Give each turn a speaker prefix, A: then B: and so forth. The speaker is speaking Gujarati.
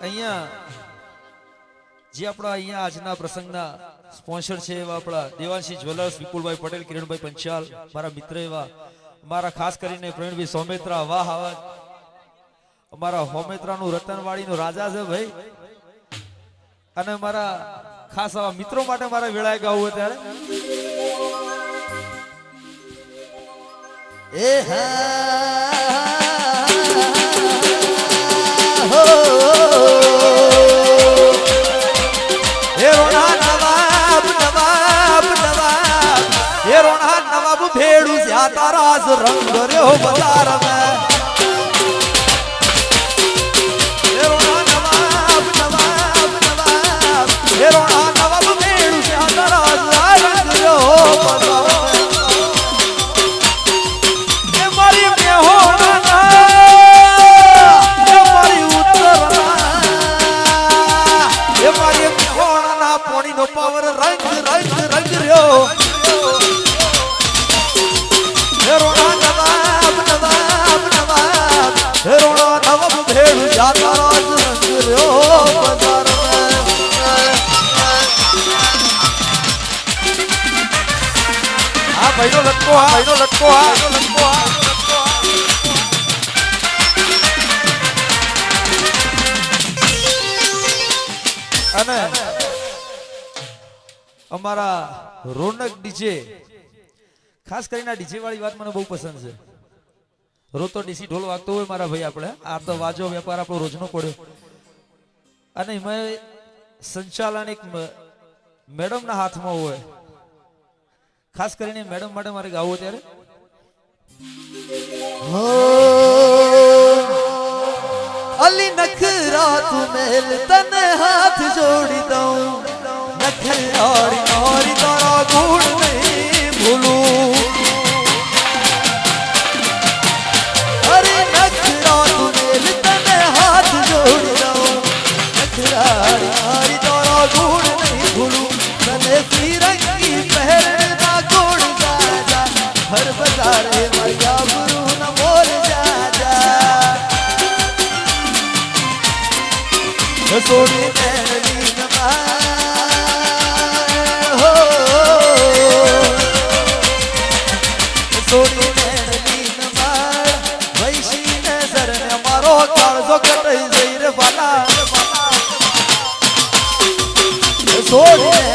A: અહીંયા જે આપણા અહીંયા આજના પ્રસંગના સ્પોન્સર છે એવા આપણા દેવાંશી જ્વેલર્સ, વિપુલભાઈ પટેલ, કિરણભાઈ પંચાલ, મારા મિત્ર એવા મારા ખાસ કરીને પ્રવીણભાઈ સોમેત્રા, વાહ આવાજ અમારા હોમેત્રાનું રતનવાડીનો રાજા છે ભાઈ. અને મારા ખાસ આવા મિત્રો માટે મારે વેળાએ ગાવું ત્યારે
B: એ
A: નવાબ ભેડું તારા રંગ રહ્યો બજાર માં પાવર રંગ રંગ રંગ રહ્યો હેરોણા નવાબ નવાબ નવાબ હેરોણા નવાબ ભેડું જાતા રાજ રંગ રહ્યો બજાર આ ભાઈનો લટકો આ ભાઈનો લટકો આ લટકો આ અને અમારા રોનક ડીજે, ખાસ કરીને ડીજે વાળી વાત મને બહુ પસંદ છે. રોતો ડીસી ઢોલ વાગતો હોય મારા ભાઈ, આપણે આ તો વાજો વેપાર આપણો રોજનો પડ્યો. અને એમાં સંચાલન એક મેડમના હાથમાં હોય. ખાસ કરીને મેડમ માટે મારે ગાવું ત્યારે
B: અલી નખરા તું મેલ તને હાથ જોડી દઉં
A: નખરી નોરી તારા ગુણ નહીં ભૂલું.
B: અરે નખરા તું મેલ તને હાથ જોડી દઉં
A: નખરી તારા ગુણ નહીં ભૂલું.
B: તને ફિરંગી પહેરના ગુણ ગાજા હર બજારે મરિયા ગુરુ ન બોલ જાજા
A: સોડી
B: મેરડી નમા
A: કાળજો કટાઈ જઈ રે બાલા
B: સોડી